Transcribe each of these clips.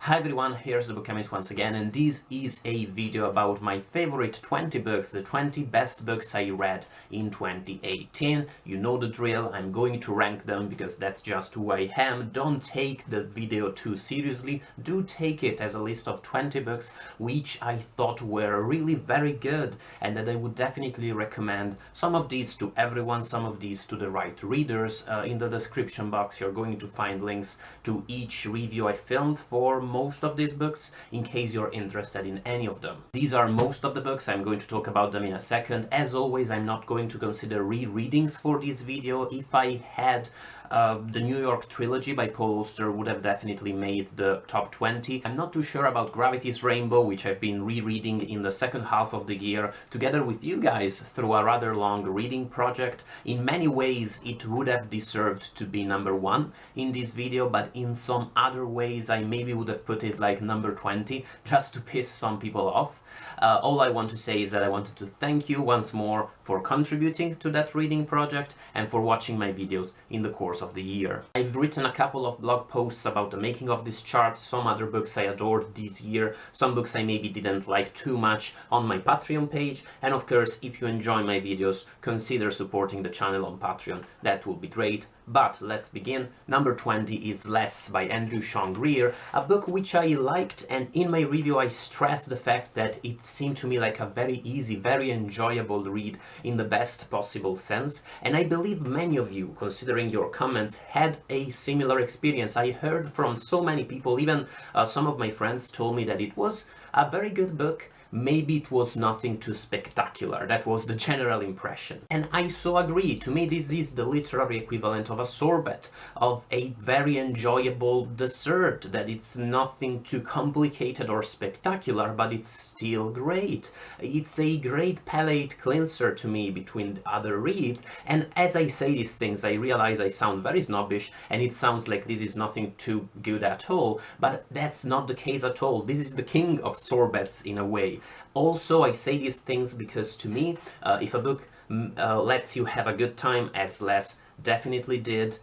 Hi everyone, here's the Book Chemist once again, and this is a video about my favorite 20 books, the 20 best books I read in 2018. You know the drill, I'm going to rank them because that's just who I am. Don't take the video too seriously, do take it as a list of 20 books which I thought were really very good and that I would definitely recommend. Some of these to everyone, some of these to the right readers. In the description box you're going to find links to each review I filmed for most of these books, in case you're interested in any of them. These are most of the books, I'm going to talk about them in a second. As always, I'm not going to consider rereadings for this video. If I had the New York Trilogy by Paul Auster would have definitely made the top 20. I'm not too sure about Gravity's Rainbow, which I've been rereading in the second half of the year, together with you guys through a rather long reading project. In many ways, it would have deserved to be number 1 in this video, but in some other ways, I maybe would have put it like number 20, just to piss some people off. All I want to say is that I wanted to thank you once more for contributing to that reading project and for watching my videos in the course of the year. I've written a couple of blog posts about the making of this chart, some other books I adored this year, some books I maybe didn't like too much on my Patreon page, and of course, if you enjoy my videos, consider supporting the channel on Patreon, that would be great. But let's begin. Number 20 is Less by Andrew Sean Greer, a book which I liked, and in my review I stressed the fact that it seemed to me like a very easy, very enjoyable read in the best possible sense, and I believe many of you, considering your comments, had a similar experience. I heard from so many people, even some of my friends told me that it was a very good book. Maybe it was nothing too spectacular, that was the general impression. And I so agree. To me this is the literary equivalent of a sorbet, of a very enjoyable dessert, that it's nothing too complicated or spectacular, but it's still great. It's a great palate cleanser to me between the other reads, and as I say these things I realize I sound very snobbish and it sounds like this is nothing too good at all, but that's not the case at all. This is the king of sorbets in a way. Also, I say these things because to me, if a book lets you have a good time, as Less definitely did,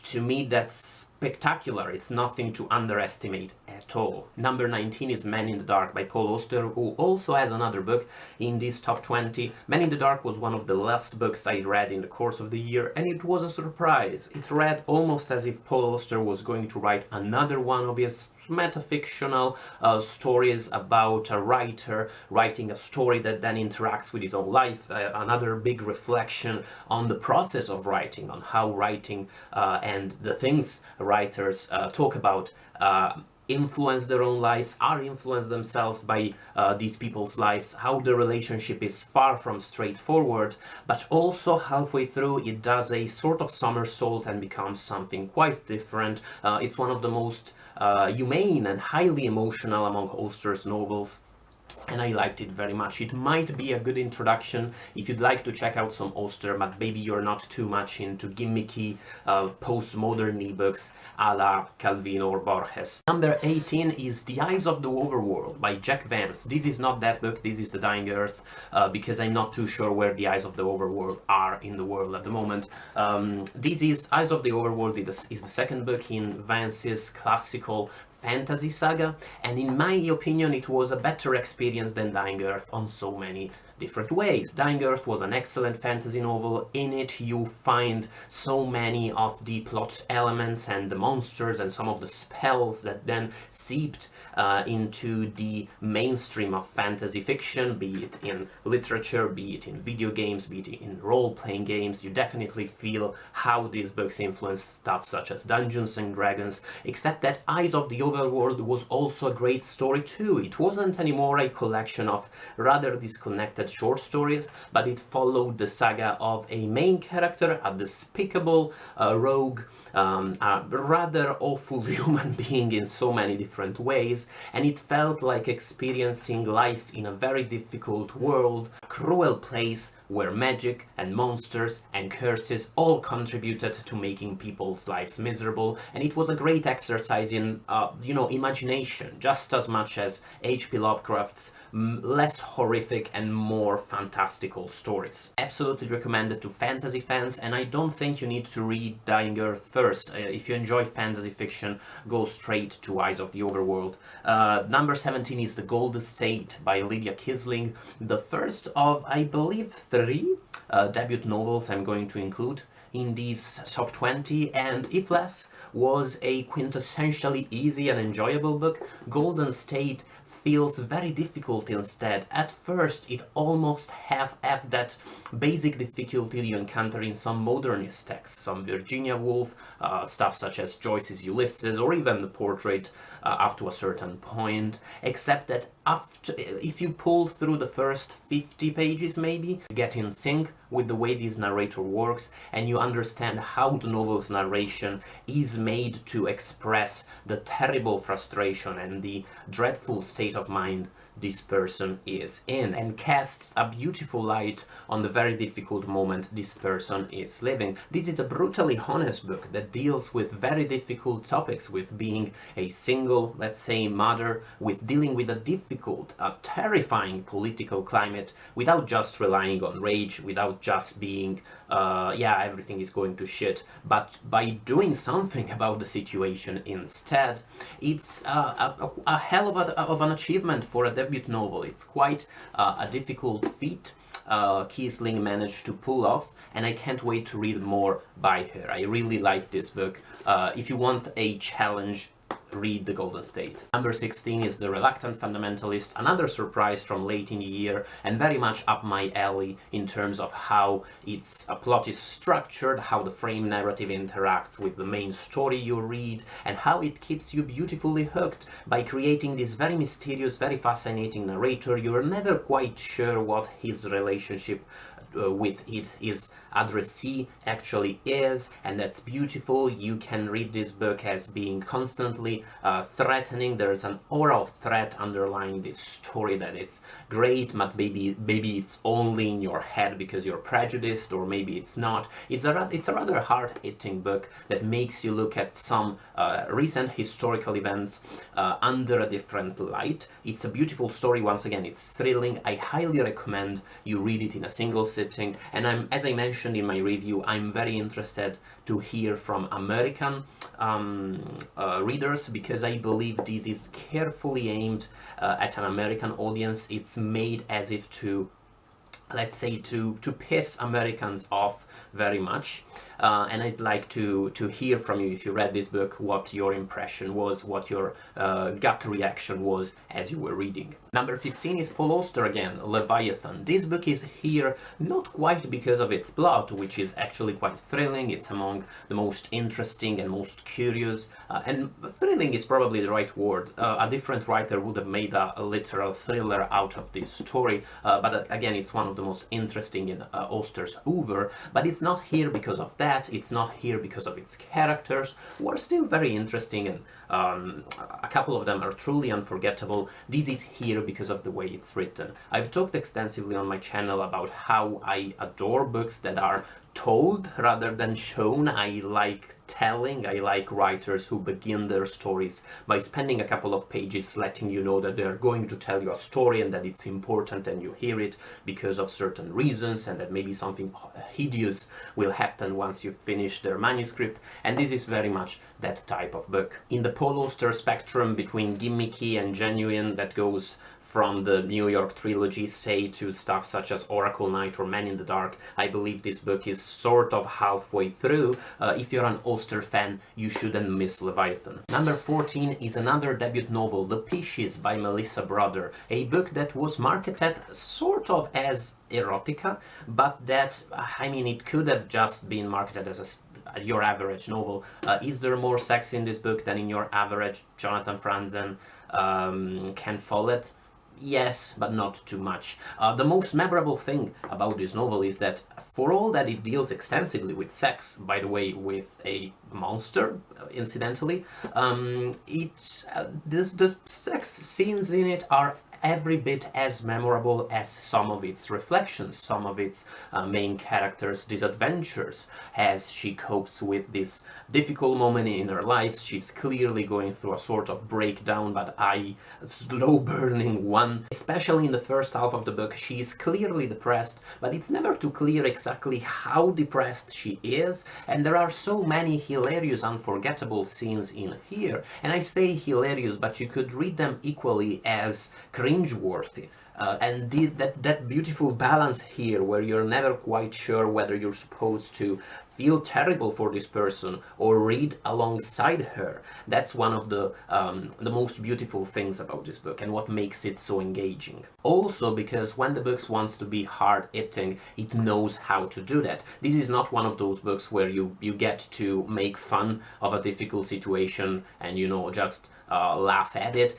to me that's spectacular. It's nothing to underestimate at all. Number 19 is Man in the Dark by Paul Auster, who also has another book in this top 20. Man in the Dark was one of the last books I read in the course of the year, and it was a surprise. It read almost as if Paul Auster was going to write another one of his metafictional stories about a writer writing a story that then interacts with his own life. Another big reflection on the process of writing, on how writing and the things writers talk about influence their own lives, are influenced themselves by these people's lives, how the relationship is far from straightforward, but also halfway through it does a sort of somersault and becomes something quite different. It's one of the most humane and highly emotional among Auster's novels, and I liked it very much. It might be a good introduction if you'd like to check out some Auster, but maybe you're not too much into gimmicky postmodern ebooks a la Calvino or Borges. Number 18 is The Eyes of the Overworld by Jack Vance. This is not that book, this is The Dying Earth, because I'm not too sure where The Eyes of the Overworld are in the world at the moment. This is Eyes of the Overworld is the second book in Vance's classical fantasy saga, and in my opinion it was a better experience than Dying Earth on so many different ways. Dying Earth was an excellent fantasy novel. In it you find so many of the plot elements and the monsters and some of the spells that then seeped into the mainstream of fantasy fiction, be it in literature, be it in video games, be it in role-playing games. You definitely feel how these books influenced stuff such as Dungeons and Dragons, except that Eyes of the Overworld was also a great story too. It wasn't anymore a collection of rather disconnected short stories, but it followed the saga of a main character, a despicable rogue, a rather awful human being in so many different ways, and it felt like experiencing life in a very difficult world, a cruel place where magic and monsters and curses all contributed to making people's lives miserable, and it was a great exercise in, imagination, just as much as H.P. Lovecraft's less horrific and more more fantastical stories. Absolutely recommended to fantasy fans, and I don't think you need to read Dying Earth first. If you enjoy fantasy fiction, go straight to Eyes of the Overworld. Number 17 is The Golden State by Lydia Kiesling, the first of, I believe, 3 debut novels I'm going to include in these top 20, and if less, was a quintessentially easy and enjoyable book. Golden State feels very difficult instead. At first, it almost have that basic difficulty you encounter in some modernist texts, some Virginia Woolf, stuff such as Joyce's Ulysses, or even The Portrait up to a certain point, except that after, if you pull through the first 50 pages maybe, you get in sync with the way this narrator works, and you understand how the novel's narration is made to express the terrible frustration and the dreadful state of mind this person is in, and casts a beautiful light on the very difficult moment this person is living. This is a brutally honest book that deals with very difficult topics, with being a single, let's say, mother, with dealing with a difficult, terrifying political climate, without just relying on rage, without just being, yeah, everything is going to shit, but by doing something about the situation instead. It's a hell of an achievement for a debut novel. It's quite a difficult feat Kiesling managed to pull off, and I can't wait to read more by her. I really like this book. If you want a challenge, read The Golden State. Number 16 is The Reluctant Fundamentalist, another surprise from late in the year, and very much up my alley in terms of how its plot is structured, how the frame narrative interacts with the main story you read, and how it keeps you beautifully hooked by creating this very mysterious, very fascinating narrator. You're never quite sure what his relationship with his addressee actually is, and that's beautiful. You can read this book as being constantly threatening. There's an aura of threat underlying this story that is great, but maybe it's only in your head because you're prejudiced, or maybe it's not. It's a rather hard-hitting book that makes you look at some recent historical events under a different light. It's a beautiful story. Once again, it's thrilling. I highly recommend you read it in a single sitting, and as I mentioned in my review, I'm very interested to hear from American readers, because I believe this is carefully aimed at an American audience. It's made as if to, let's say, to piss Americans off very much, and I'd like to hear from you, if you read this book, what your impression was, what your gut reaction was as you were reading. Number 15 is Paul Auster again, Leviathan. This book is here not quite because of its plot, which is actually quite thrilling. It's among the most interesting and most curious, and thrilling is probably the right word. A different writer would have made a literal thriller out of this story, but again, it's one of the most interesting in Auster's oeuvre. But it's not here because of that. It's not here because of its characters, who are still very interesting, and a couple of them are truly unforgettable. This is here because of the way it's written. I've talked extensively on my channel about how I adore books that are told rather than shown. I like telling. I like writers who begin their stories by spending a couple of pages letting you know that they're going to tell you a story, and that it's important, and you hear it because of certain reasons, and that maybe something hideous will happen once you finish their manuscript. And this is very much that type of book. In the Paul Auster spectrum between gimmicky and genuine, that goes from the New York Trilogy, say, to stuff such as Oracle Knight or Man in the Dark, I believe this book is sort of halfway through. If you're an Auster fan, you shouldn't miss Leviathan. Number 14 is another debut novel, The Pisces by Melissa Broder, a book that was marketed sort of as erotica, but that, I mean, it could have just been marketed as your average novel. Is there more sex in this book than in your average Jonathan Franzen Ken Follett? Yes, but not too much. The most memorable thing about this novel is that, for all that it deals extensively with sex, by the way, with a monster, incidentally, the sex scenes in it are every bit as memorable as some of its reflections, some of its main characters' disadventures as she copes with this difficult moment in her life. She's clearly going through a sort of breakdown, but a slow burning one. Especially in the first half of the book, she is clearly depressed, but it's never too clear exactly how depressed she is, and there are so many hilarious, unforgettable scenes in here. And I say hilarious, but you could read them equally as cringeworthy. And that beautiful balance here, where you're never quite sure whether you're supposed to feel terrible for this person or read alongside her. That's one of the most beautiful things about this book and what makes it so engaging. Also because when the book wants to be hard-hitting, it knows how to do that. This is not one of those books where you get to make fun of a difficult situation and, you know, just laugh at it.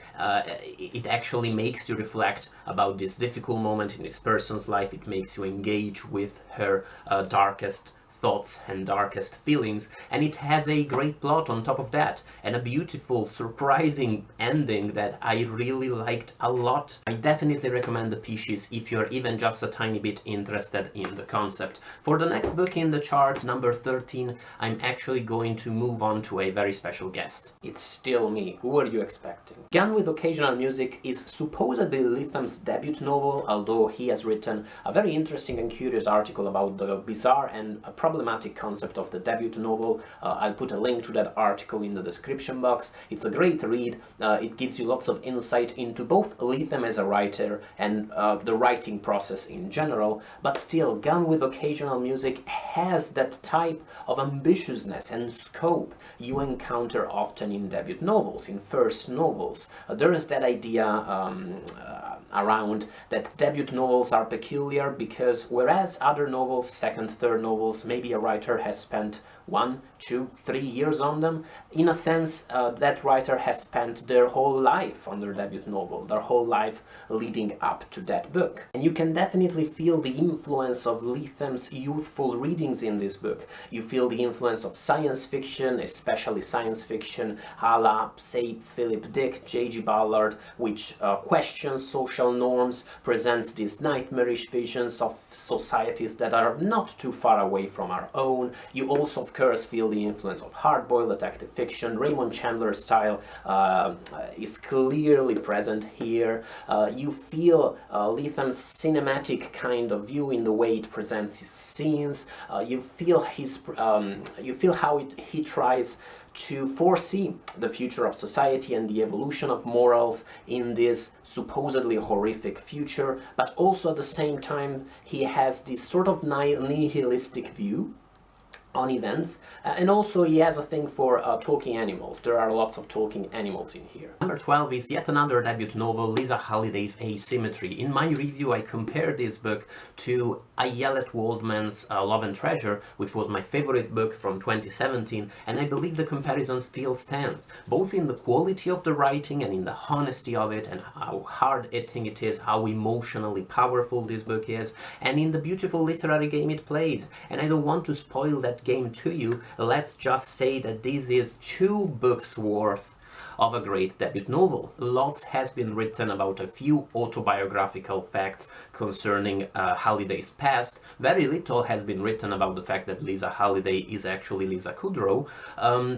It actually makes you reflect about this difficult moment in this person's life. It makes you engage with her darkest thoughts and darkest feelings, and it has a great plot on top of that, and a beautiful, surprising ending that I really liked a lot. I definitely recommend the Pisces if you're even just a tiny bit interested in the concept. For the next book in the chart, number 13, I'm actually going to move on to a very special guest. It's still me. Who are you expecting? Gun with Occasional Music is supposedly Lethem's debut novel, although he has written a very interesting and curious article about the bizarre and problematic concept of the debut novel. I'll put a link to that article in the description box. It's a great read. It gives you lots of insight into both Lethem as a writer and the writing process in general, but still, Gun with Occasional Music has that type of ambitiousness and scope you encounter often in debut novels, in first novels. There is that idea around that debut novels are peculiar because whereas other novels, second, third novels, maybe a writer has spent 1, 2, 3 years on them, in a sense that writer has spent their whole life on their debut novel, their whole life leading up to that book. And you can definitely feel the influence of Lethem's youthful readings in this book. You feel the influence of science fiction, especially science fiction a la, say, Philip Dick, J.G. Ballard, which questions social norms, presents these nightmarish visions of societies that are not too far away from our own. You also, of course, feel the influence of hardboiled detective fiction. Raymond Chandler's style is clearly present here. You feel Lethem's cinematic kind of view in the way it presents his scenes. You feel how he tries to foresee the future of society and the evolution of morals in this supposedly horrific future, but also at the same time he has this sort of nihilistic view on events, and also he has a thing for talking animals. There are lots of talking animals in here. Number 12 is yet another debut novel, Lisa Halliday's Asymmetry. In my review I compared this book to Ayelet Waldman's Love and Treasure, which was my favorite book from 2017, and I believe the comparison still stands, both in the quality of the writing and in the honesty of it, and how hard-hitting it is, how emotionally powerful this book is, and in the beautiful literary game it plays. And I don't want to spoil that game to you. Let's just say that this is 2 books worth of a great debut novel. Lots has been written about a few autobiographical facts concerning Halliday's past. Very little has been written about the fact that Lisa Halliday is actually Lisa Kudrow.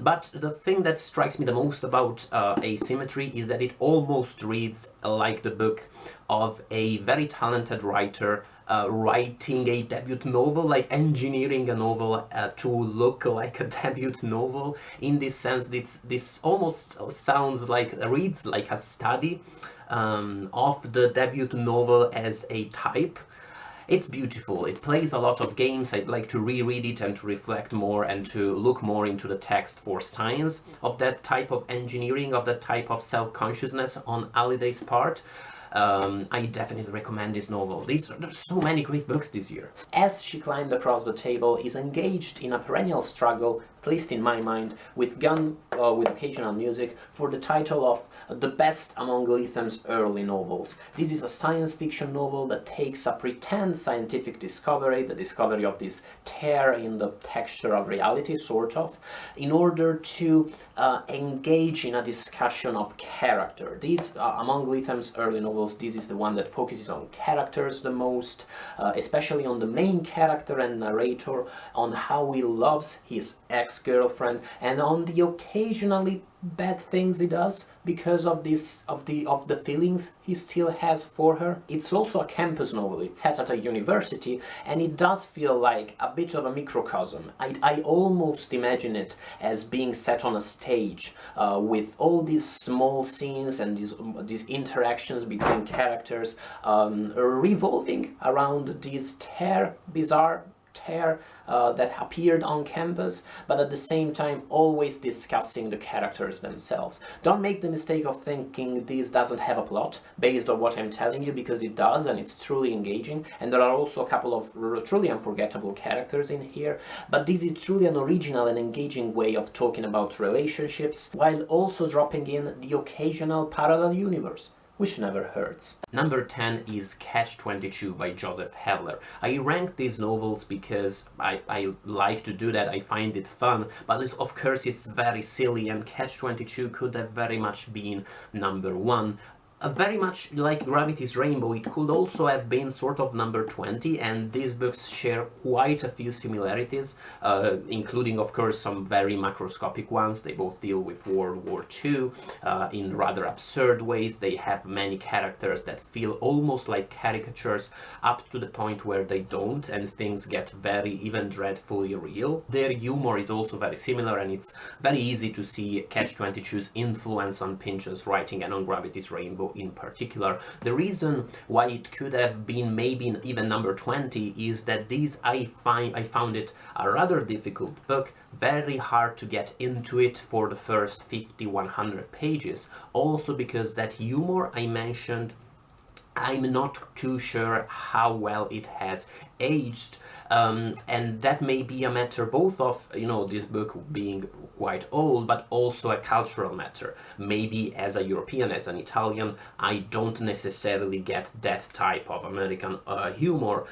But the thing that strikes me the most about Asymmetry is that it almost reads like the book of a very talented writer writing a debut novel, like engineering a novel to look like a debut novel. In this sense, this almost reads like a study of the debut novel as a type. It's beautiful, it plays a lot of games. I'd like to reread it and to reflect more and to look more into the text for signs of that type of engineering, of that type of self-consciousness on Halliday's part. I definitely recommend this novel. There's so many great books this year. As She Climbed Across the Table is engaged in a perennial struggle, at least in my mind, with Gun with Occasional Music for the title of the best among Lethem's early novels. This is a science fiction novel that takes a pretend scientific discovery, the discovery of this tear in the texture of reality, sort of, in order to engage in a discussion of character. These, among Lethem's early novels, novels, this is the one that focuses on characters the most, especially on the main character and narrator, on how he loves his ex-girlfriend, and on the occasionally bad things he does because of the feelings he still has for her. It's also a campus novel. It's set at a university, and it does feel like a bit of a microcosm. I almost imagine it as being set on a stage with all these small scenes and these interactions between characters revolving around this bizarre tear that appeared on campus, but at the same time always discussing the characters themselves. Don't make the mistake of thinking this doesn't have a plot based on what I'm telling you, because it does, and it's truly engaging, and there are also a couple of truly unforgettable characters in here, but this is truly an original and engaging way of talking about relationships, while also dropping in the occasional parallel universe, which never hurts. Number 10 is Catch-22 by Joseph Heller. I rank these novels because I like to do that, I find it fun, but of course it's very silly, and Catch-22 could have very much been number 1. Very much like Gravity's Rainbow, it could also have been sort of number 20, and these books share quite a few similarities, including of course some very macroscopic ones. They both deal with World War II in rather absurd ways. They have many characters that feel almost like caricatures up to the point where they don't, and things get very, even dreadfully real. Their humor is also very similar, and it's very easy to see Catch-22's influence on Pynchon's writing and on Gravity's Rainbow in particular. The reason why it could have been maybe even number 20 is that I found it a rather difficult book, very hard to get into it for the first 50-100 pages, also because that humor I mentioned, I'm not too sure how well it has aged, and that may be a matter both of, you know, this book being quite old, but also a cultural matter. Maybe as a European, as an Italian, I don't necessarily get that type of American humor.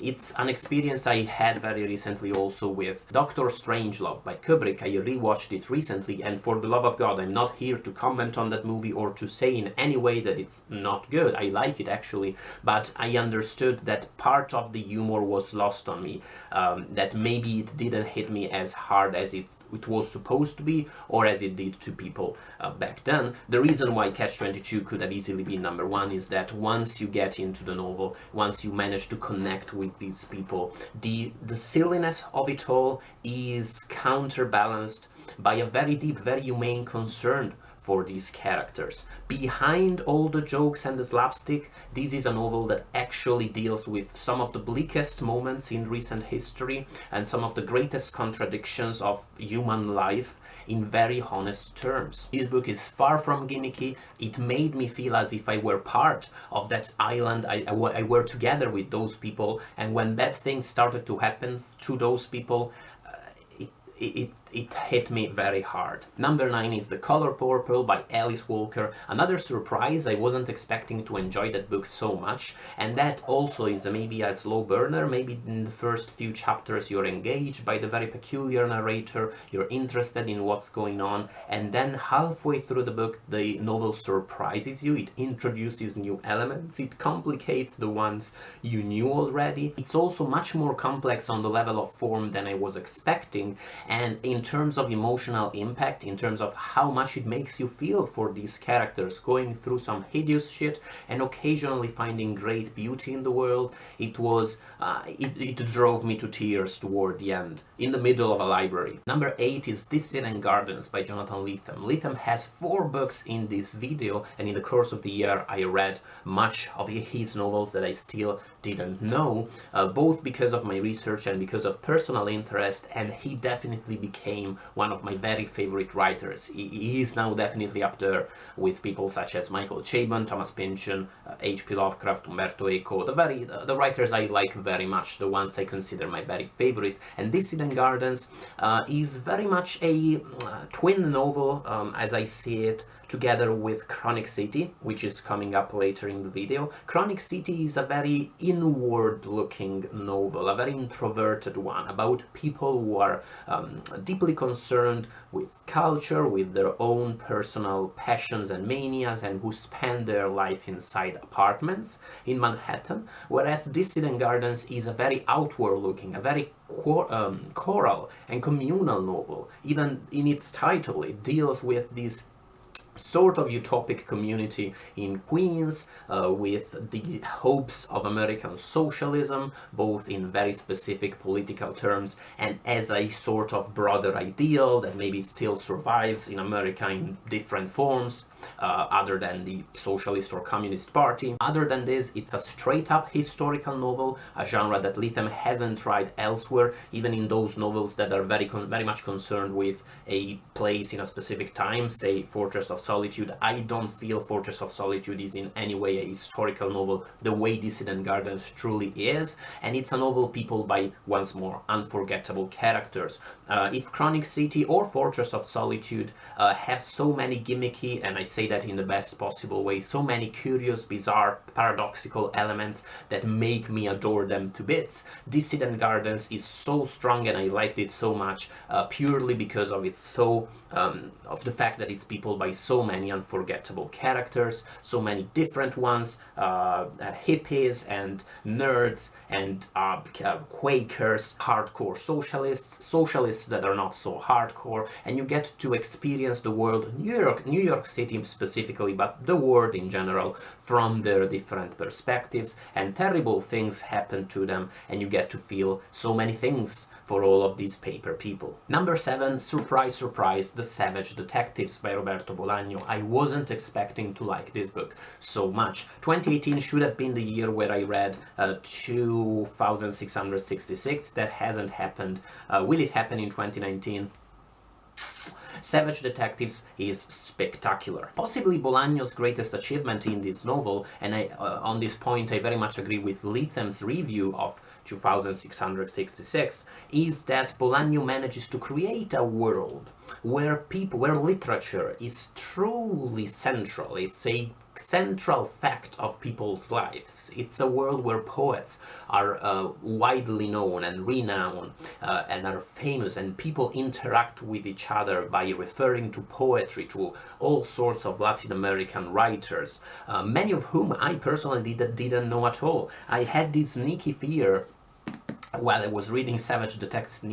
It's an experience I had very recently also with Doctor Strangelove by Kubrick. I rewatched it recently, and for the love of God, I'm not here to comment on that movie or to say in any way that it's not good. I like it actually, but I understood that part of the humor was lost on me, that maybe it didn't hit me as hard as it was supposed to be, or as it did to people back then. The reason why Catch-22 could have easily been number 1 is that once you get into the novel, once you manage to connect with these people, the silliness of it all is counterbalanced by a very deep, very humane concern for these characters. Behind all the jokes and the slapstick, this is a novel that actually deals with some of the bleakest moments in recent history and some of the greatest contradictions of human life in very honest terms. This book is far from gimmicky. It made me feel as if I were part of that island, I were together with those people, and when bad things started to happen to those people, it hit me very hard. Number 9 is The Color Purple by Alice Walker. Another surprise. I wasn't expecting to enjoy that book so much, and that also is maybe a slow burner. Maybe in the first few chapters you're engaged by the very peculiar narrator, you're interested in what's going on, and then halfway through the book the novel surprises you. It introduces new elements, it complicates the ones you knew already. It's also much more complex on the level of form than I was expecting, and in terms of emotional impact, in terms of how much it makes you feel for these characters going through some hideous shit and occasionally finding great beauty in the world, it was it drove me to tears toward the end, in the middle of a library. Number 8 is Dissident Gardens by Jonathan Lethem. Lethem has 4 books in this video, and in the course of the year I read much of his novels that I still didn't know, both because of my research and because of personal interest, and he definitely became one of my very favorite writers. He is now definitely up there with people such as Michael Chabon, Thomas Pynchon, H.P. Lovecraft, Umberto Eco, the writers I like very much, the ones I consider my very favorite. And Dissident Gardens is very much a twin novel, as I see it, together with Chronic City, which is coming up later in the video. Chronic City is a very inward-looking novel, a very introverted one, about people who are deeply concerned with culture, with their own personal passions and manias, and who spend their life inside apartments in Manhattan, whereas Dissident Gardens is a very outward-looking, a very choral and communal novel. Even in its title, it deals with this sort of utopic community in Queens, with the hopes of American socialism, both in very specific political terms and as a sort of broader ideal that maybe still survives in America in different forms, other than the Socialist or Communist Party. Other than this, it's a straight-up historical novel, a genre that Lethem hasn't tried elsewhere, even in those novels that are very much concerned with a place in a specific time, say Fortress of Solitude. I don't feel Fortress of Solitude is in any way a historical novel the way Dissident Gardens truly is, and it's a novel peopled by, once more, unforgettable characters. If Chronic City or Fortress of Solitude have so many gimmicky, and I say that in the best possible way, so many curious, bizarre, paradoxical elements that make me adore them to bits, Dissident Gardens is so strong, and I liked it so much purely because of its of the fact that it's peopled by so many unforgettable characters, so many different ones, hippies and nerds and Quakers, hardcore socialists that are not so hardcore, and you get to experience the world, New York City specifically, but the world in general, from their different perspectives, and terrible things happen to them, and you get to feel so many things for all of these paper people. Number 7, surprise, surprise, The Savage Detectives by Roberto Bolano. I wasn't expecting to like this book so much. 2018 should have been the year where I read 2666. That hasn't happened. Will it happen in 2019? Savage Detectives is spectacular. Possibly Bolano's greatest achievement in this novel, and on this point I very much agree with Lethem's review of 2666, is that Bolano manages to create a world where literature is truly central. It's a central fact of people's lives. It's a world where poets are widely known and renowned and are famous, and people interact with each other by referring to poetry, to all sorts of Latin American writers, many of whom I personally didn't know at all. I had this sneaky fear while I was reading Savage Detectives,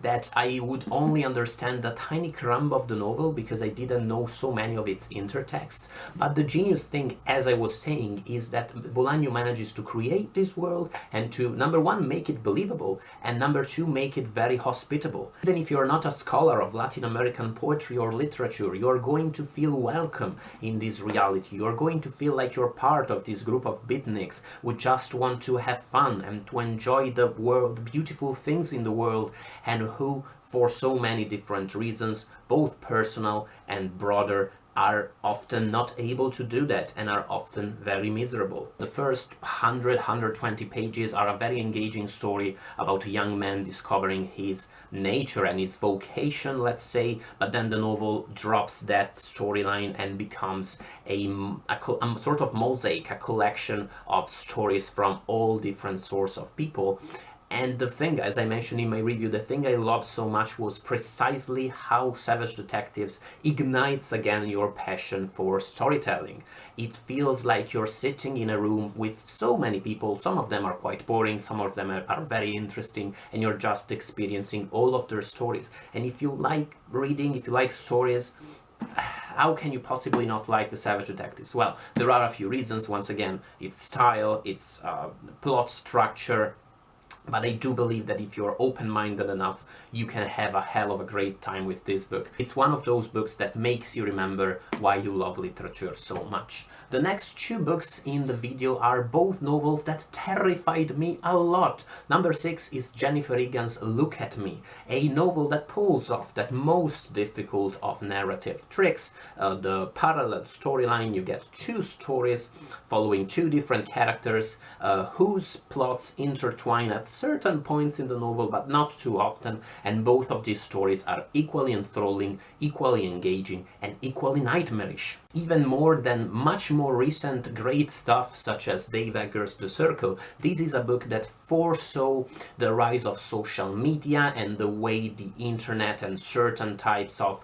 that I would only understand the tiny crumb of the novel because I didn't know so many of its intertexts. But the genius thing, as I was saying, is that Bolano manages to create this world and to, number one, make it believable, and number two, make it very hospitable. Even if you're not a scholar of Latin American poetry or literature, you're going to feel welcome in this reality. You're going to feel like you're part of this group of beatniks who just want to have fun and to enjoy the world, the beautiful things in the world, and who, for so many different reasons, both personal and broader, are often not able to do that and are often very miserable. The first 120 pages are a very engaging story about a young man discovering his nature and his vocation, let's say, but then the novel drops that storyline and becomes a sort of mosaic, a collection of stories from all different sorts of people. And the thing, as I mentioned in my review, the thing I loved so much was precisely how Savage Detectives ignites again your passion for storytelling. It feels like you're sitting in a room with so many people. Some of them are quite boring, some of them are very interesting, and you're just experiencing all of their stories. And if you like reading, if you like stories, how can you possibly not like the Savage Detectives? Well, there are a few reasons. Once again, its style, its plot structure, but I do believe that if you're open-minded enough, you can have a hell of a great time with this book. It's one of those books that makes you remember why you love literature so much. The next two books in the video are both novels that terrified me a lot. Number 6 is Jennifer Egan's Look at Me, a novel that pulls off that most difficult of narrative tricks. The parallel storyline, you get two stories following two different characters whose plots intertwine at certain points in the novel, but not too often, and both of these stories are equally enthralling, equally engaging, and equally nightmarish. Even more than much more recent great stuff such as Dave Eggers' The Circle, this is a book that foresaw the rise of social media and the way the internet and certain types of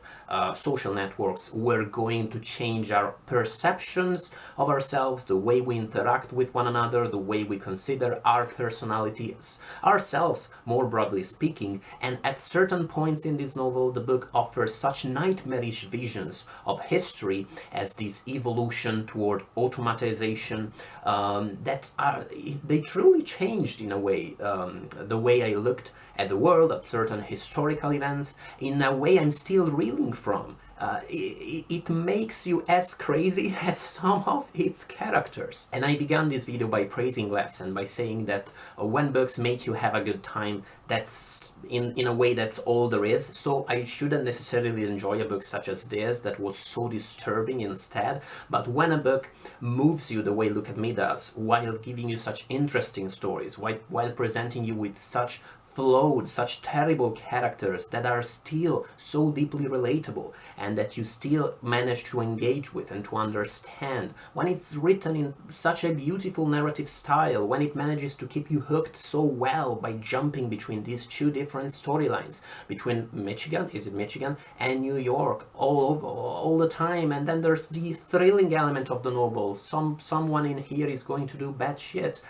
social networks were going to change our perceptions of ourselves, the way we interact with one another, the way we consider our personalities, ourselves more broadly speaking. And at certain points in this novel, the book offers such nightmarish visions of history as this evolution toward automatization they truly changed in a way the way I looked at the world, at certain historical events, in a way I'm still reeling from. It makes you as crazy as some of its characters. And I began this video by praising Lethem, by saying that when books make you have a good time, that's in a way that's all there is. So I shouldn't necessarily enjoy a book such as this that was so disturbing instead. But when a book moves you the way Look at Me does, while giving you such interesting stories, while presenting you with such flawed, such terrible characters that are still so deeply relatable and that you still manage to engage with and to understand, when it's written in such a beautiful narrative style, when it manages to keep you hooked so well by jumping between these two different storylines, between Michigan, and New York all the time, and then there's the thrilling element of the novel. Someone in here is going to do bad shit.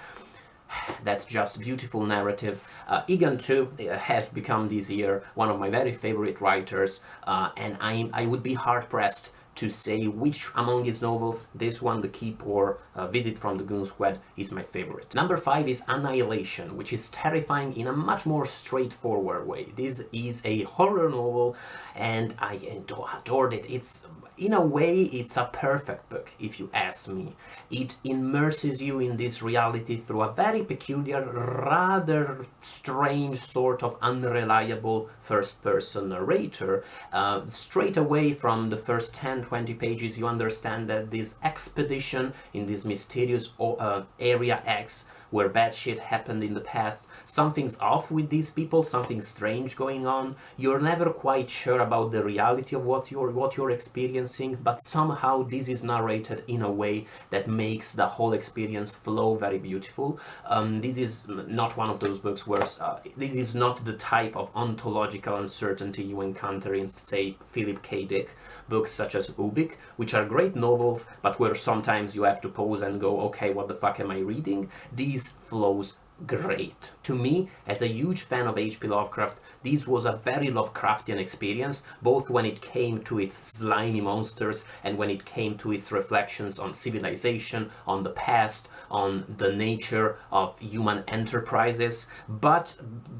That's just beautiful narrative. Egan too has become this year one of my very favorite writers, and I would be hard-pressed to say which among his novels, this one, The Keep or Visit from the Goon Squad, is my favorite. Number 5 is Annihilation, which is terrifying in a much more straightforward way. This is a horror novel and I adored it. In a way, it's a perfect book, if you ask me. It immerses you in this reality through a very peculiar, rather strange sort of unreliable first-person narrator. Straight away from the first 10-20 pages, you understand that this expedition in this mysterious Area X, where bad shit happened in the past, something's off with these people, something strange going on. You're never quite sure about the reality of what you're experiencing, but somehow this is narrated in a way that makes the whole experience flow very beautiful. This is not one of those books where this is not the type of ontological uncertainty you encounter in, say, Philip K. Dick books such as Ubik, which are great novels, but where sometimes you have to pause and go, okay, what the fuck am I reading? These flows great. To me, as a huge fan of H.P. Lovecraft, this was a very Lovecraftian experience, both when it came to its slimy monsters and when it came to its reflections on civilization, on the past, on the nature of human enterprises. But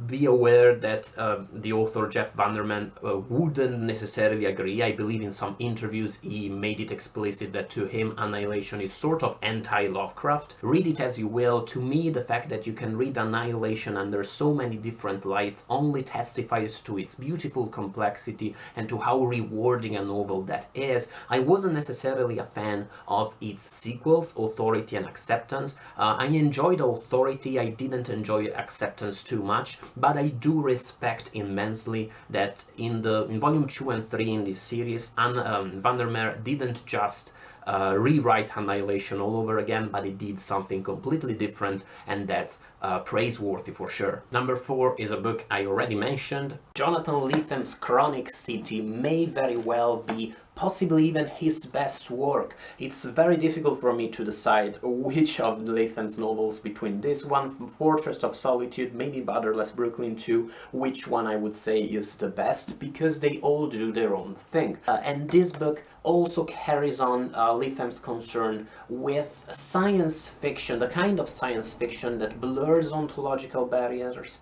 be aware that the author Jeff Vandermeer wouldn't necessarily agree. I believe in some interviews he made it explicit that to him Annihilation is sort of anti-Lovecraft. Read it as you will. To me, the fact that you can read Annihilation under so many different lights only testifies to its beautiful complexity and to how rewarding a novel that is. I wasn't necessarily a fan of its sequels, Authority and Acceptance. I enjoyed Authority, I didn't enjoy Acceptance too much, but I do respect immensely that in volume 2 and 3 in this series, VanderMeer didn't just rewrite Annihilation all over again, but it did something completely different, and that's praiseworthy for sure. Number 4 is a book I already mentioned. Jonathan Lethem's Chronic City may very well be possibly even his best work. It's very difficult for me to decide which of Lethem's novels between this one, Fortress of Solitude, maybe Borderless Brooklyn 2, which one I would say is the best, because they all do their own thing. And this book also carries on Lethem's concern with science fiction, the kind of science fiction that blurs ontological barriers.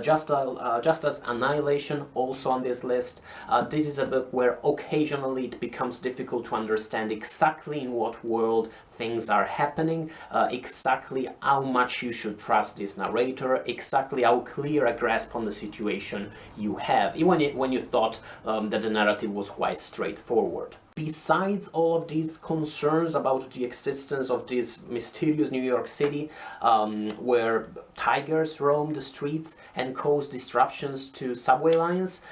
Just as Annihilation, also on this list, this is a book where occasionally it becomes difficult to understand exactly in what world things are happening, exactly how much you should trust this narrator, exactly how clear a grasp on the situation you have, even when you thought that the narrative was quite straightforward. Besides all of these concerns about the existence of this mysterious New York City, where tigers roam the streets and cause disruptions to subway lines,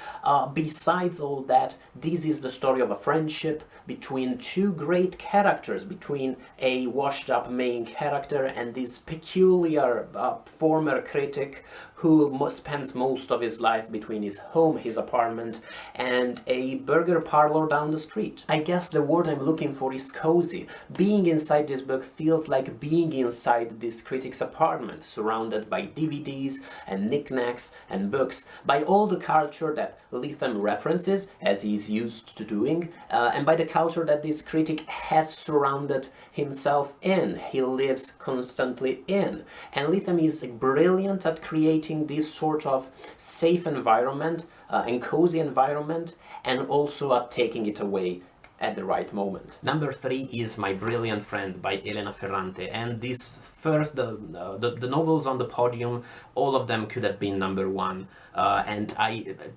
besides all that, this is the story of a friendship between two great characters, between a washed-up main character and this peculiar former critic who spends most of his life between his home, his apartment, and a burger parlor down the street. I guess the word I'm looking for is cozy. Being inside this book feels like being inside this critic's apartment, surrounded by DVDs and knickknacks and books, by all the culture that Lethem references, as he's used to doing, and by the culture that this critic has surrounded himself in, he lives constantly in. And Lethem is brilliant at creating this sort of safe environment and cozy environment, and also at taking it away at the right moment. Number 3 is My Brilliant Friend by Elena Ferrante, and this first, the novels on the podium, all of them could have been number 1, and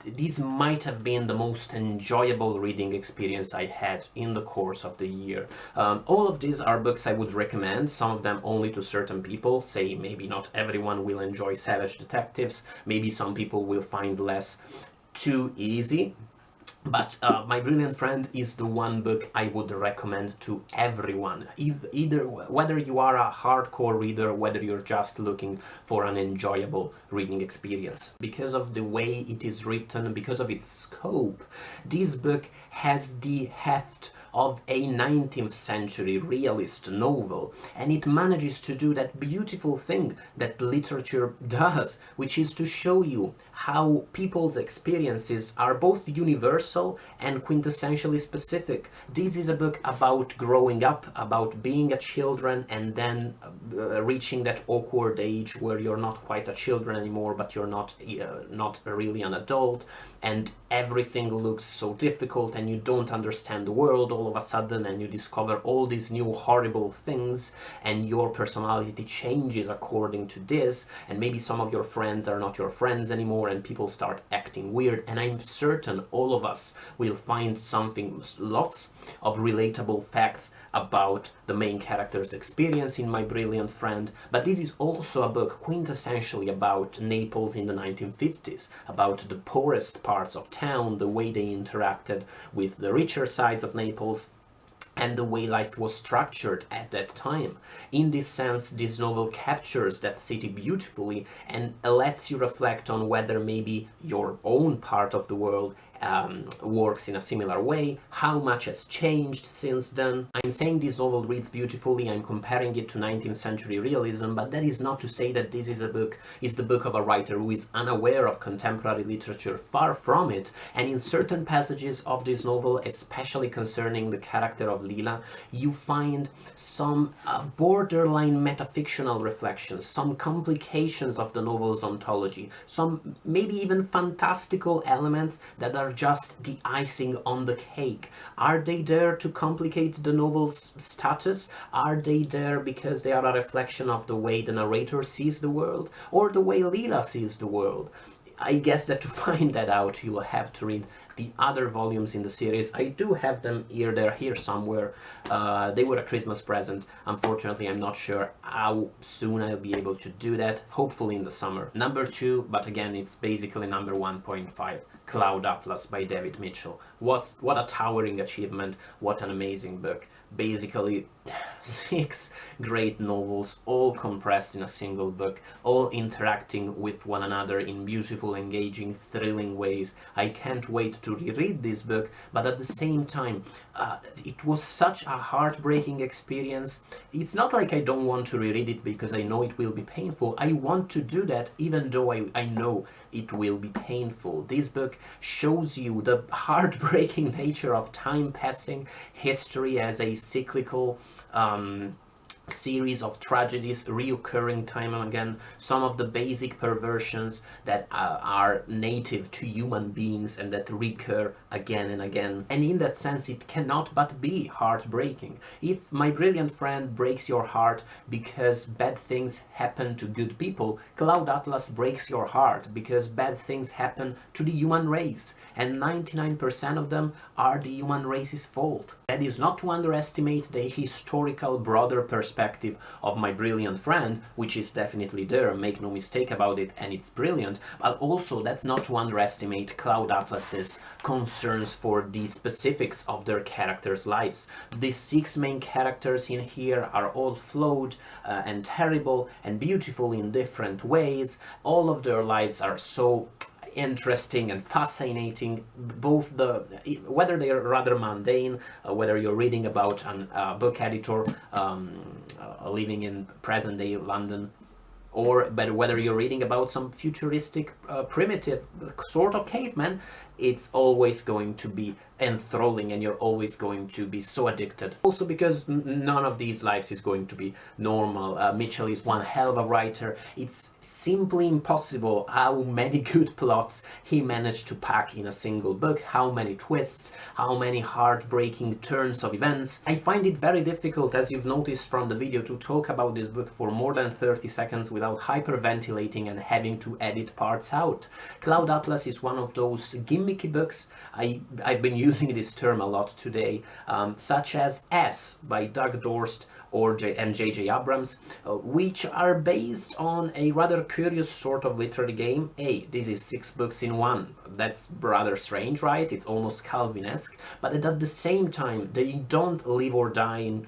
these might have been the most enjoyable reading experience I had in the course of the year. All of these are books I would recommend, some of them only to certain people, say maybe not everyone will enjoy Savage Detectives, maybe some people will find less too easy. But My Brilliant Friend is the one book I would recommend to everyone, either whether you are a hardcore reader, whether you're just looking for an enjoyable reading experience. Because of the way it is written, because of its scope, this book has the heft of a 19th century realist novel, and it manages to do that beautiful thing that literature does, which is to show you how people's experiences are both universal and quintessentially specific. This is a book about growing up, about being a children and then reaching that awkward age where you're not quite a children anymore, but you're not really an adult, and everything looks so difficult and you don't understand the world all of a sudden, and you discover all these new horrible things, and your personality changes according to this, and maybe some of your friends are not your friends anymore and people start acting weird, and I'm certain all of us will find lots of relatable facts about the main character's experience in My Brilliant Friend. But this is also a book quintessentially about Naples in the 1950s, about the poorest parts of town, the way they interacted with the richer sides of Naples, and the way life was structured at that time. In this sense, this novel captures that city beautifully and lets you reflect on whether maybe your own part of the world works in a similar way, how much has changed since then. I'm saying this novel reads beautifully, I'm comparing it to 19th century realism, but that is not to say that this is the book of a writer who is unaware of contemporary literature, far from it. And in certain passages of this novel, especially concerning the character of Lila, you find some borderline metafictional reflections, some complications of the novel's ontology, some maybe even fantastical elements that are just the icing on the cake. Are they there to complicate the novel's status? Are they there because they are a reflection of the way the narrator sees the world, or the way Lila sees the world? I guess that to find that out, you will have to read the other volumes in the series. I do have them here, they're here somewhere. They were a Christmas present. Unfortunately, I'm not sure how soon I'll be able to do that. Hopefully in the summer. Number 2, but again, it's basically number 1.5. Cloud Atlas by David Mitchell. What a towering achievement, what an amazing book. Basically 6 great novels, all compressed in a single book, all interacting with one another in beautiful, engaging, thrilling ways. I can't wait to reread this book, but at the same time, it was such a heartbreaking experience. It's not like I don't want to reread it because I know it will be painful. I want to do that even though I know it will be painful. This book shows you the heartbreaking nature of time passing, history as a cyclical series of tragedies reoccurring time and again, some of the basic perversions that are native to human beings and that recur again and again. And in that sense, it cannot but be heartbreaking. If My Brilliant Friend breaks your heart because bad things happen to good people, Cloud Atlas breaks your heart because bad things happen to the human race, and 99% of them are the human race's fault. That is not to underestimate the historical broader perspective of My Brilliant Friend, which is definitely there, make no mistake about it, and it's brilliant, but also that's not to underestimate Cloud Atlas's concerns for the specifics of their characters' lives. The 6 main characters in here are all flawed and terrible and beautiful in different ways. All of their lives are so interesting and fascinating, both whether they are rather mundane, whether you're reading about a book editor living in present-day London, but whether you're reading about some futuristic, primitive sort of caveman, it's always going to be enthralling and you're always going to be so addicted. Also because none of these lives is going to be normal. Mitchell is one hell of a writer. It's simply impossible how many good plots he managed to pack in a single book, how many twists, how many heartbreaking turns of events. I find it very difficult, as you've noticed from the video, to talk about this book for more than 30 seconds without hyperventilating and having to edit parts out. Cloud Atlas is one of those gimmicky books, I've been using this term a lot today, such as S by Doug Dorst or J.J. Abrams, which are based on a rather curious sort of literary game. Hey, this is 6 books in one. That's rather strange, right? It's almost Calvin-esque, but at the same time, they don't live or die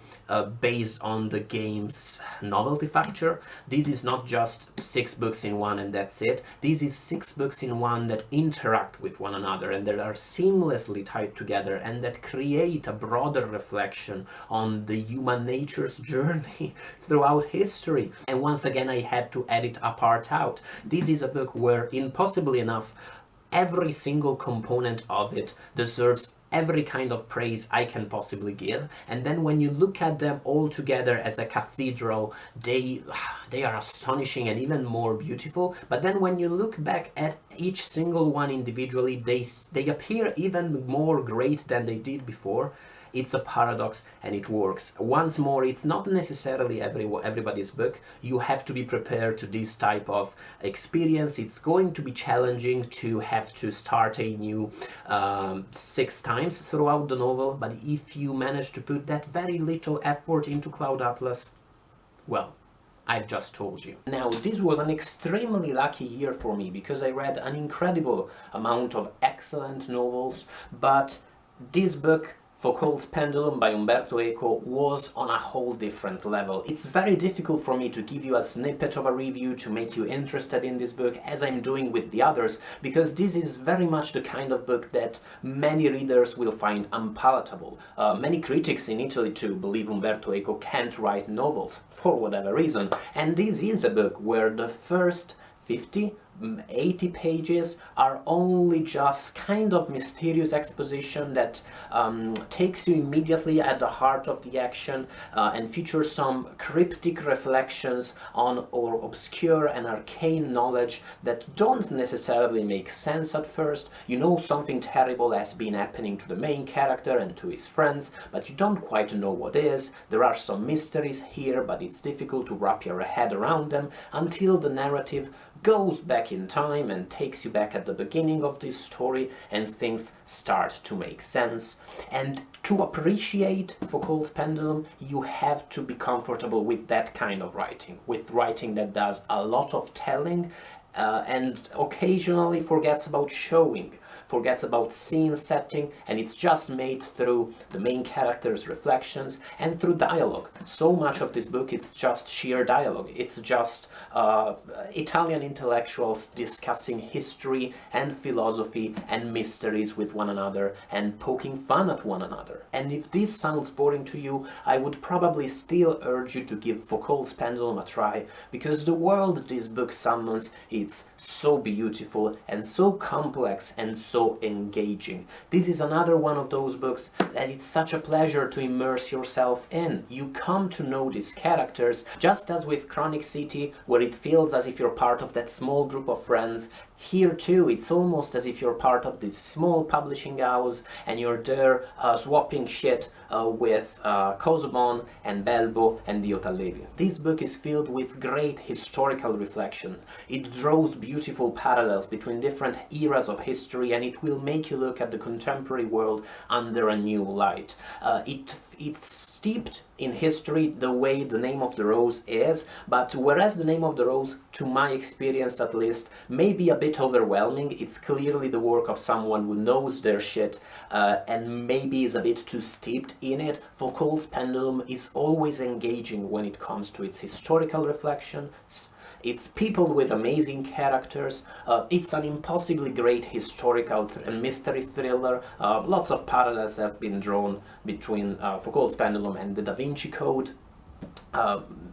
based on the game's novelty factor. This is not just 6 books in one and that's it. This is 6 books in one that interact with one another and that are seamlessly tied together and that create a broader reflection on the human nature's journey throughout history. And once again, I had to edit a part out. This is a book where, impossibly enough, every single component of it deserves every kind of praise I can possibly give, and then when you look at them all together as a cathedral, they are astonishing and even more beautiful. But then when you look back at each single one individually, they appear even more great than they did before. It's a paradox and it works. Once more, it's not necessarily everybody's book. You have to be prepared to this type of experience. It's going to be challenging to have to start a new 6 times throughout the novel, but if you manage to put that very little effort into Cloud Atlas, well, I've just told you. Now, this was an extremely lucky year for me because I read an incredible amount of excellent novels, but this book, Foucault's Pendulum by Umberto Eco, was on a whole different level. It's very difficult for me to give you a snippet of a review to make you interested in this book, as I'm doing with the others, because this is very much the kind of book that many readers will find unpalatable. Many critics in Italy too believe Umberto Eco can't write novels, for whatever reason, and this is a book where the first 80 pages are only just kind of mysterious exposition that takes you immediately at the heart of the action and features some cryptic reflections on or obscure and arcane knowledge that don't necessarily make sense at first. You know something terrible has been happening to the main character and to his friends, but you don't quite know what is. There are some mysteries here, but it's difficult to wrap your head around them until the narrative goes back in time and takes you back at the beginning of this story and things start to make sense. And to appreciate Foucault's Pendulum, you have to be comfortable with that kind of writing, with writing that does a lot of telling and occasionally forgets about showing, forgets about scene setting, and it's just made through the main character's reflections and through dialogue. So much of this book is just sheer dialogue. It's just Italian intellectuals discussing history and philosophy and mysteries with one another and poking fun at one another. And if this sounds boring to you, I would probably still urge you to give Foucault's Pendulum a try, because the world this book summons, it's so beautiful and so complex and so so engaging. This is another one of those books that it's such a pleasure to immerse yourself in. You come to know these characters, just as with Chronic City, where it feels as if you're part of that small group of friends. Here too, it's almost as if you're part of this small publishing house and you're there swapping shit with Cosmon and Belbo and Diota Levi. This book is filled with great historical reflection. It draws beautiful parallels between different eras of history, and it will make you look at the contemporary world under a new light. It's steeped in history the way The Name of the Rose is, but whereas The Name of the Rose, to my experience at least, may be a bit overwhelming, it's clearly the work of someone who knows their shit and maybe is a bit too steeped in it. Foucault's Pendulum is always engaging when it comes to its historical reflections. It's people with amazing characters. It's an impossibly great historical and mystery thriller. Lots of parallels have been drawn between Foucault's Pendulum and the Da Vinci Code.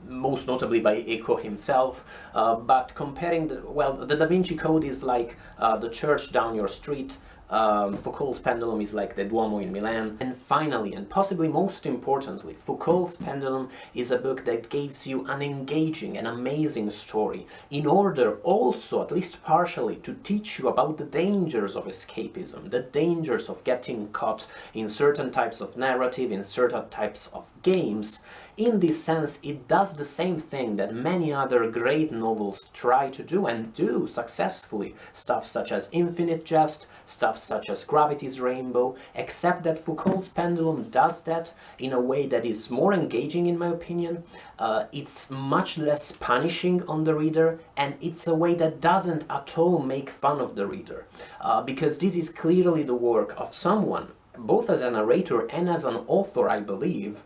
Most notably by Eco himself, but comparing the Da Vinci Code is like the church down your street. Foucault's Pendulum is like the Duomo in Milan. And finally, and possibly most importantly, Foucault's Pendulum is a book that gives you an engaging and amazing story, in order also, at least partially, to teach you about the dangers of escapism, the dangers of getting caught in certain types of narrative, in certain types of games. In this sense, it does the same thing that many other great novels try to do, and do successfully. Stuff such as Infinite Jest, stuff such as Gravity's Rainbow, except that Foucault's Pendulum does that in a way that is more engaging, in my opinion. It's much less punishing on the reader, and it's a way that doesn't at all make fun of the reader. Because this is clearly the work of someone, both as a narrator and as an author, I believe,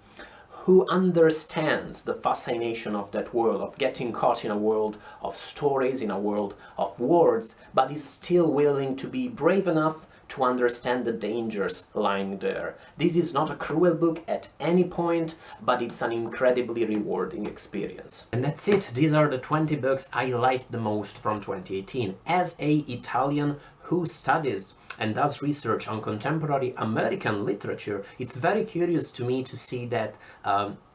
who understands the fascination of that world, of getting caught in a world of stories, in a world of words, but is still willing to be brave enough to understand the dangers lying there. This is not a cruel book at any point, but it's an incredibly rewarding experience. And that's it. These are the 20 books I liked the most from 2018. As an Italian who studies and does research on contemporary American literature, it's very curious to me to see that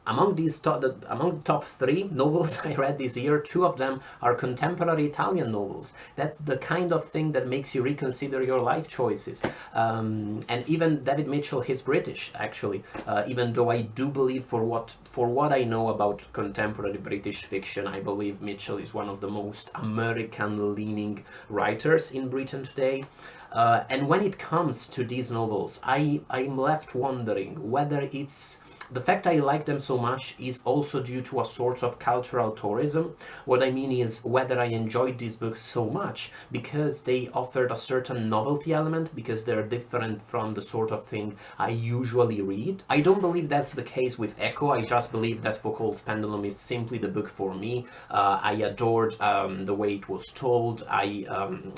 among the top 3 novels I read this year, 2 of them are contemporary Italian novels. That's the kind of thing that makes you reconsider your life choices. And even David Mitchell, he's British, actually, even though I do believe, for what I know about contemporary British fiction, I believe Mitchell is one of the most American-leaning writers in Britain today. And when it comes to these novels, I'm left wondering whether it's the fact I like them so much is also due to a sort of cultural tourism. What I mean is whether I enjoyed these books so much because they offered a certain novelty element, because they're different from the sort of thing I usually read. I don't believe that's the case with Echo. I just believe that Foucault's Pendulum is simply the book for me. I adored the way it was told.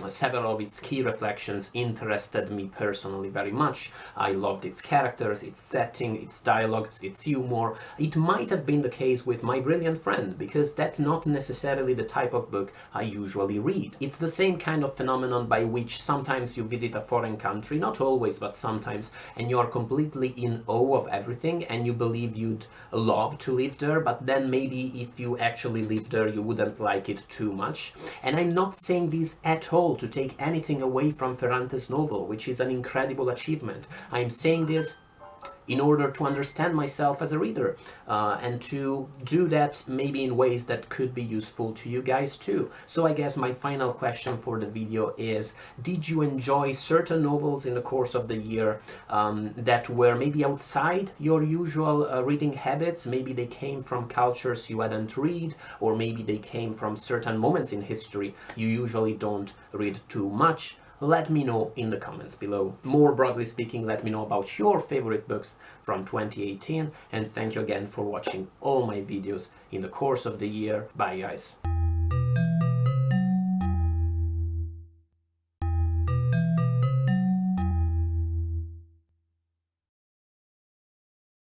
Several of its key reflections interested me personally very much. I loved its characters, its setting, its dialogues, its humor. It might have been the case with My Brilliant Friend, because that's not necessarily the type of book I usually read. It's the same kind of phenomenon by which sometimes you visit a foreign country, not always, but sometimes, and you are completely in awe of everything, and you believe you'd love to live there, but then maybe if you actually live there, you wouldn't like it too much. And I'm not saying this at all to take anything away from Ferrante's novel, which is an incredible achievement. I'm saying this in order to understand myself as a reader, and to do that maybe in ways that could be useful to you guys too. So I guess my final question for the video is, did you enjoy certain novels in the course of the year that were maybe outside your usual reading habits? Maybe they came from cultures you hadn't read, or maybe they came from certain moments in history you usually don't read too much. Let me know in the comments below. More broadly speaking, let me know about your favorite books from 2018, and thank you again for watching all my videos in the course of the year. Bye guys.